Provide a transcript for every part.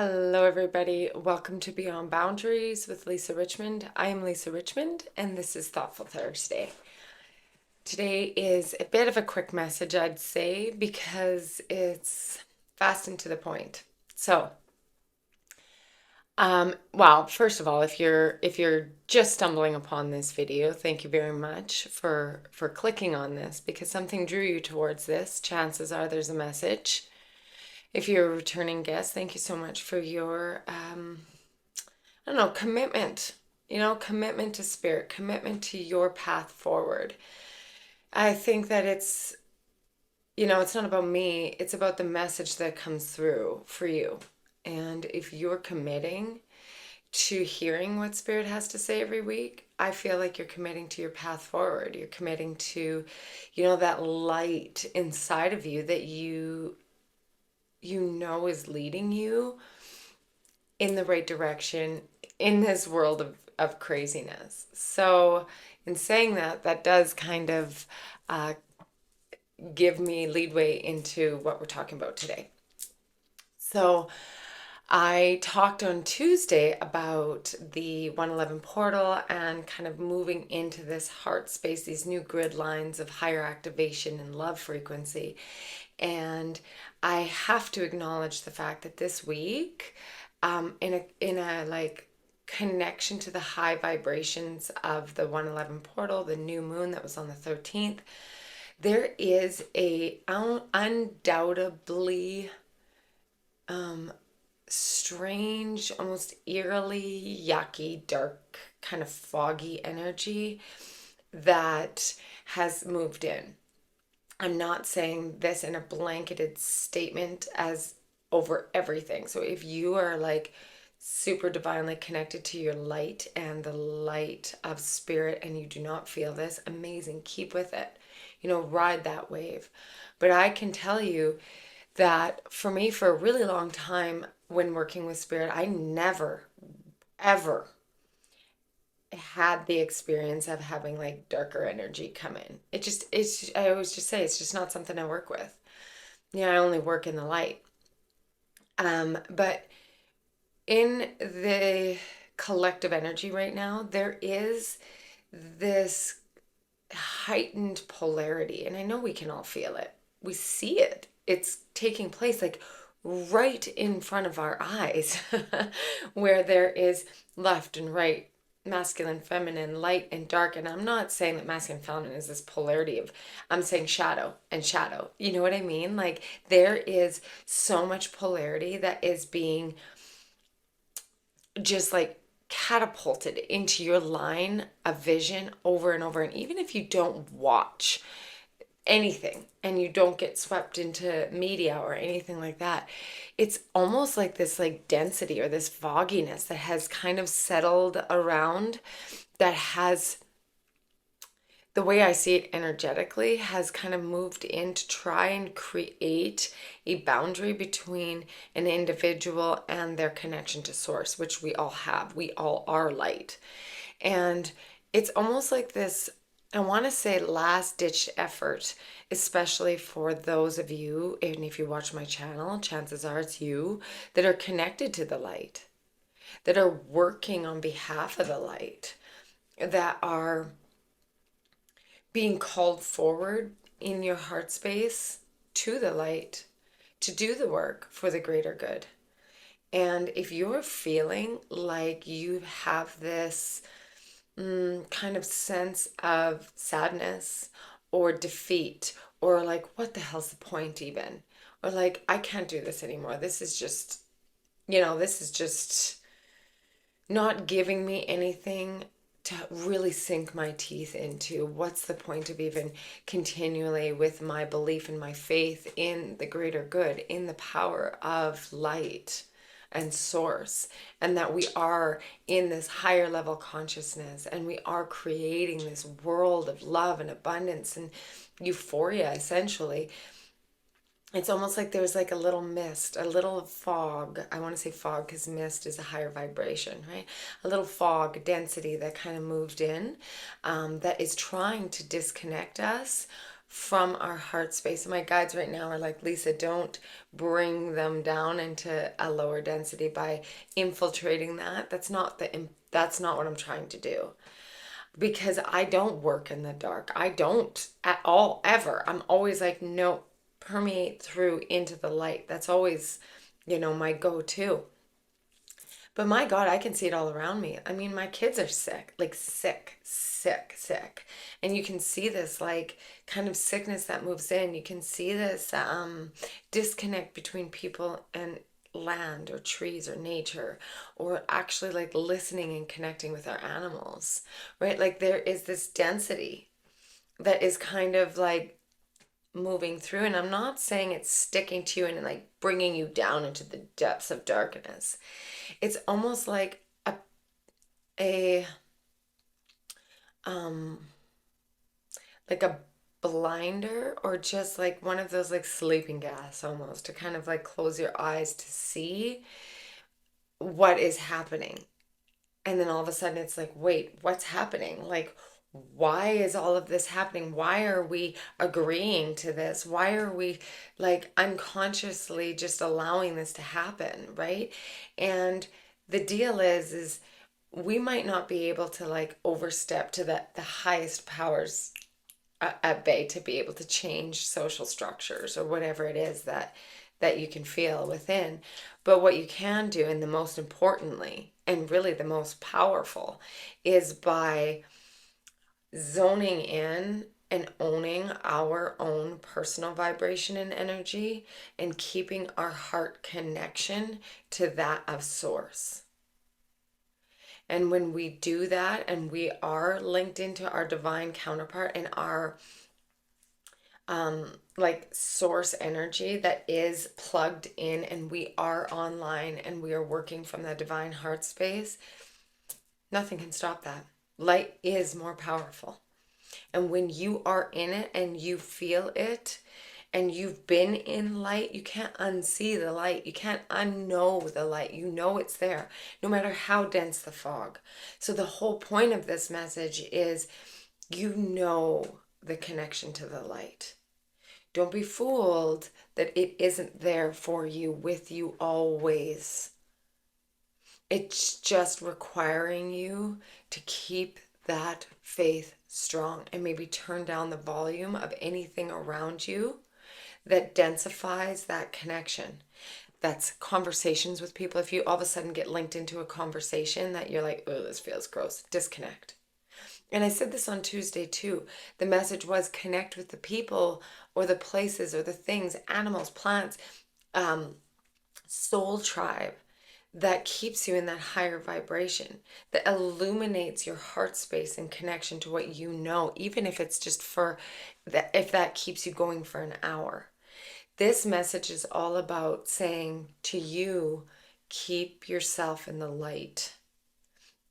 Hello, everybody. Welcome to Beyond Boundaries with Lisa Richmond. I am Lisa Richmond, and this is Thoughtful Thursday. Today is a bit of a quick message, I'd say, because it's fast and to the point. Well, first of all, if you're just stumbling upon this video, thank you very much for clicking on this because something drew you towards this. Chances are there's a message. If you're a returning guest, thank you so much for your, I don't know, commitment. Commitment to spirit, commitment to your path forward. I think that it's not about me, it's about the message that comes through for you. And if you're committing to hearing what spirit has to say every week, I feel like you're committing to your path forward. You're committing to, that light inside of you that you know is leading you in the right direction in this world of craziness. So in saying that, that does kind of give me leadway into what we're talking about today. So I talked on Tuesday about the 111 portal and kind of moving into this heart space, these new grid lines of higher activation and love frequency. And I have to acknowledge the fact that this week, in a like connection to the high vibrations of the 111 portal, the new moon that was on the 13th, there is a undoubtedly strange, almost eerily yucky, dark, kind of foggy energy that has moved in. I'm not saying this in a blanketed statement as over everything. So if you are like super divinely connected to your light and the light of spirit and you do not feel this, amazing, keep with it. Ride that wave. But I can tell you that for me, for a really long time when working with spirit, I never, ever had the experience of having like darker energy come in. I always just say it's just not something I work with. I only work in the light. But in the collective energy right now, there is this heightened polarity, and I know we can all feel it. We see it. It's taking place like right in front of our eyes, where there is left and right, masculine, feminine, light and dark. And I'm not saying that masculine and feminine is this polarity of, I'm saying shadow and shadow. You know what I mean? Like there is so much polarity that is being just like catapulted into your line of vision over and over. And even if you don't watch anything and you don't get swept into media or anything like that, it's almost like this like density or this fogginess that has kind of settled around, that has, the way I see it energetically, has kind of moved in to try and create a boundary between an individual and their connection to source, which we all have. We all are light. And it's almost like this, I want to say, last ditch effort, especially for those of you, and if you watch my channel, chances are it's you that are connected to the light, that are working on behalf of the light, that are being called forward in your heart space to the light to do the work for the greater good. And if you're feeling like you have this kind of sense of sadness or defeat, or like, what the hell's the point even? Or like, I can't do this anymore. This is just, this is just not giving me anything to really sink my teeth into. What's the point of even continually with my belief and my faith in the greater good, in the power of light and source, and that we are in this higher level consciousness and we are creating this world of love and abundance and euphoria, essentially. It's almost like there's like a little mist, a little fog. I want to say fog because mist is a higher vibration, right? A little fog density that kind of moved in, that is trying to disconnect us from our heart space. And my guides right now are like, Lisa, don't bring them down into a lower density by infiltrating that. That's not what I'm trying to do. Because I don't work in the dark. I don't at all, ever. I'm always like, no, permeate through into the light. That's always, my go-to. But my God, I can see it all around me. I mean, my kids are sick, like sick, sick, sick. And you can see this like kind of sickness that moves in. You can see this disconnect between people and land or trees or nature, or actually like listening and connecting with our animals, right? Like there is this density that is kind of like moving through. And I'm not saying it's sticking to you and like bringing you down into the depths of darkness. It's almost a um like a blinder, or just like one of those like sleeping gas almost, to kind of like close your eyes to see what is happening. And then all of a sudden it's like, wait, what's happening? Like, why is all of this happening? Why are we agreeing to this? Why are we like unconsciously just allowing this to happen, right? And the deal is we might not be able to like overstep to the highest powers at bay to be able to change social structures or whatever it is that you can feel within. But what you can do, and the most importantly, and really the most powerful, is by zoning in and owning our own personal vibration and energy, and keeping our heart connection to that of source. And when we do that, and we are linked into our divine counterpart and our like source energy that is plugged in, and we are online and we are working from the divine heart space, nothing can stop that. Light is more powerful. And when you are in it and you feel it and you've been in light, you can't unsee the light. You can't unknow the light. You know it's there, no matter how dense the fog. So the whole point of this message is you know the connection to the light. Don't be fooled that it isn't there for you, with you always. It's just requiring you to keep that faith strong and maybe turn down the volume of anything around you that densifies that connection. That's conversations with people. If you all of a sudden get linked into a conversation that you're like, oh, this feels gross, disconnect. And I said this on Tuesday too. The message was connect with the people or the places or the things, animals, plants, soul tribe that keeps you in that higher vibration, that illuminates your heart space and connection to what you know, even if it's just for that, if that keeps you going for an hour. This message is all about saying to you, keep yourself in the light.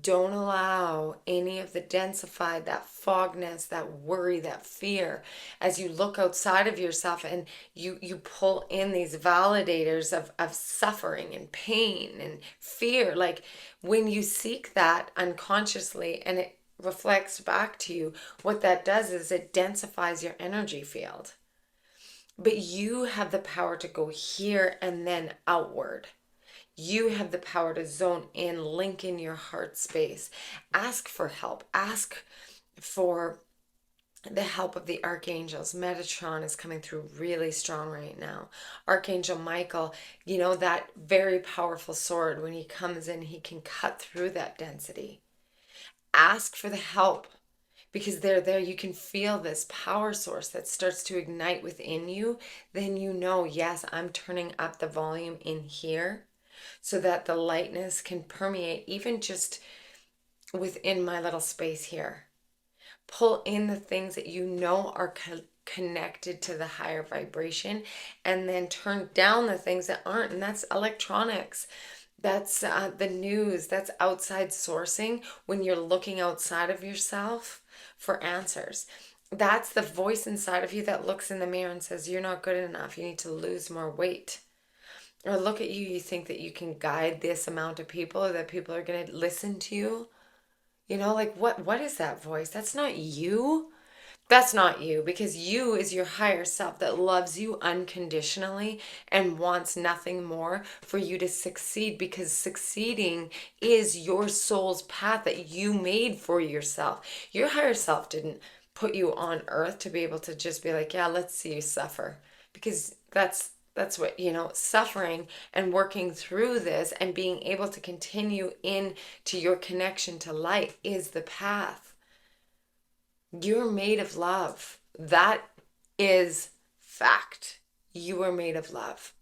Don't allow any of the densified, that fogness, that worry, that fear, as you look outside of yourself and you pull in these validators of suffering and pain and fear. Like when you seek that unconsciously and it reflects back to you, what that does is it densifies your energy field. But you have the power to go here and then outward. You have the power to zone in, link in your heart space. Ask for help. Ask for the help of the archangels. Metatron is coming through really strong right now. Archangel Michael, that very powerful sword, when he comes in, he can cut through that density. Ask for the help, because they're there. You can feel this power source that starts to ignite within you. Then yes, I'm turning up the volume in here, so that the lightness can permeate even just within my little space here. Pull in the things that are connected to the higher vibration, and then turn down the things that aren't. And that's electronics. That's the news. That's outside sourcing, when you're looking outside of yourself for answers. That's the voice inside of you that looks in the mirror and says, you're not good enough. You need to lose more weight. Or look at you, you think that you can guide this amount of people, or that people are going to listen to you. Like what is that voice? That's not you. That's not you, because you is your higher self that loves you unconditionally and wants nothing more for you to succeed, because succeeding is your soul's path that you made for yourself. Your higher self didn't put you on earth to be able to just be like, yeah, let's see you suffer. Because that's what, suffering and working through this and being able to continue into your connection to light is the path. You're made of love. That is fact. You are made of love.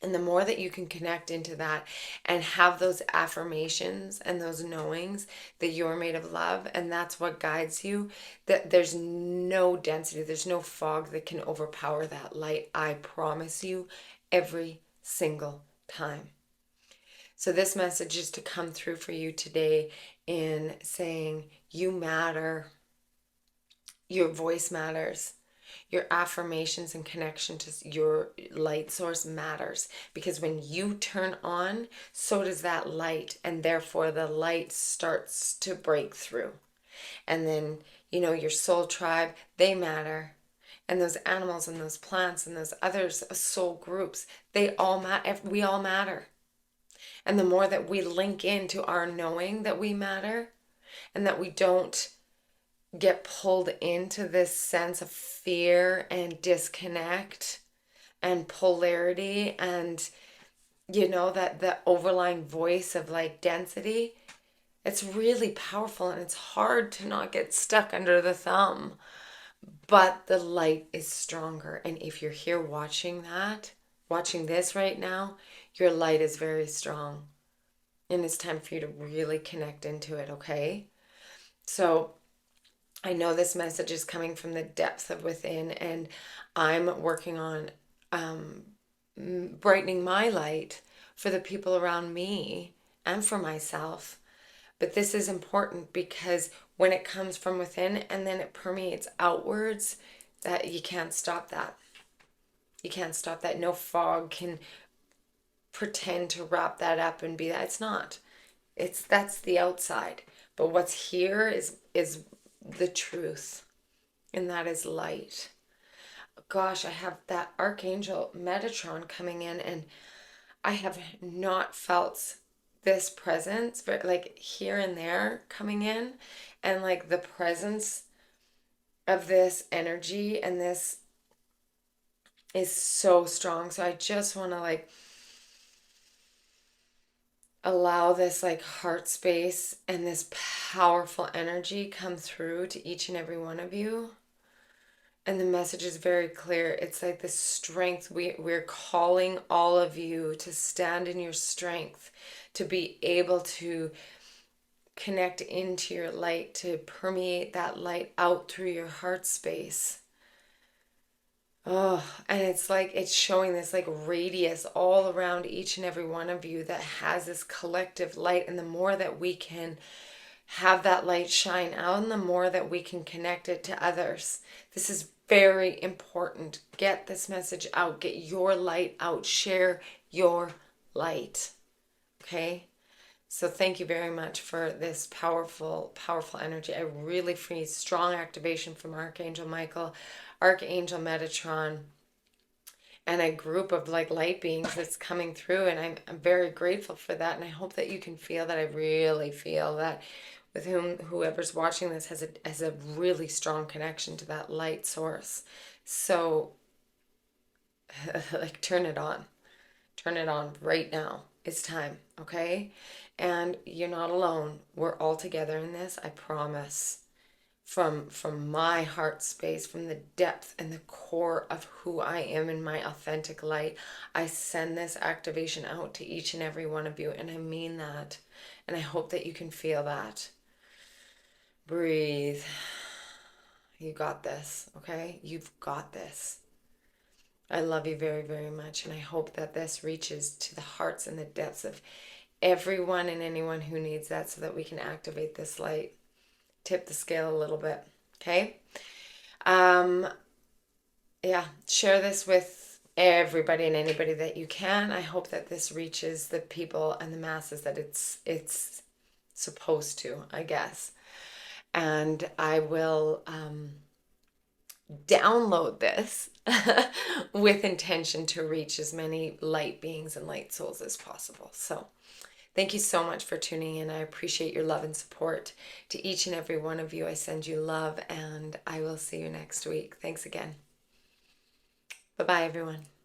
And the more that you can connect into that and have those affirmations and those knowings that you're made of love, and that's what guides you, that there's no density, there's no fog that can overpower that light. I promise you, every single time. So this message is to come through for you today in saying, you matter. Your voice matters. Your affirmations and connection to your light source matters, because when you turn on, so does that light, and therefore the light starts to break through. And then, your soul tribe, they matter. And those animals and those plants and those other soul groups, they all matter. We all matter. And the more that we link into our knowing that we matter, and that we don't get pulled into this sense of fear and disconnect and polarity, and that the overlying voice of like density, it's really powerful, and it's hard to not get stuck under the thumb, but the light is stronger. And if you're here watching this right now, your light is very strong, and it's time for you to really connect into it. Okay, so I know this message is coming from the depth of within, and I'm working on brightening my light for the people around me and for myself. But this is important, because when it comes from within and then it permeates outwards, that you can't stop that. You can't stop that. No fog can pretend to wrap that up and be that. It's not. That's the outside. But what's here is the truth, and that is light. Gosh, I have that Archangel Metatron coming in, and I have not felt this presence, but like here and there coming in, and like the presence of this energy and this is so strong. So I just want to like allow this like heart space and this powerful energy come through to each and every one of you. And the message is very clear. It's like the strength. We're calling all of you to stand in your strength, to be able to connect into your light, to permeate that light out through your heart space. Oh, and it's like it's showing this like radius all around each and every one of you that has this collective light. And the more that we can have that light shine out, and the more that we can connect it to others. This is very important. Get this message out. Get your light out. Share your light. Okay? So thank you very much for this powerful, powerful energy. I really feel strong activation from Archangel Michael, Archangel Metatron, and a group of like light beings that's coming through. And I'm very grateful for that. And I hope that you can feel that. I really feel that with whoever's watching this has a really strong connection to that light source. So like turn it on right now. It's time. Okay, and you're not alone. We're all together in this, I promise. From my heart space, from the depth and the core of who I am in my authentic light, I send this activation out to each and every one of you, and I mean that. And I hope that you can feel that. Breathe. You got this, okay? You've got this. I love you very, very much, and I hope that this reaches to the hearts and the depths of everyone and anyone who needs that, so that we can activate this light. Tip the scale a little bit, okay? Yeah, share this with everybody and anybody that you can. I hope that this reaches the people and the masses that it's supposed to, I guess. And I will download this with intention to reach as many light beings and light souls as possible. So thank you so much for tuning in. I appreciate your love and support. To each and every one of you, I send you love, and I will see you next week. Thanks again. Bye-bye, everyone.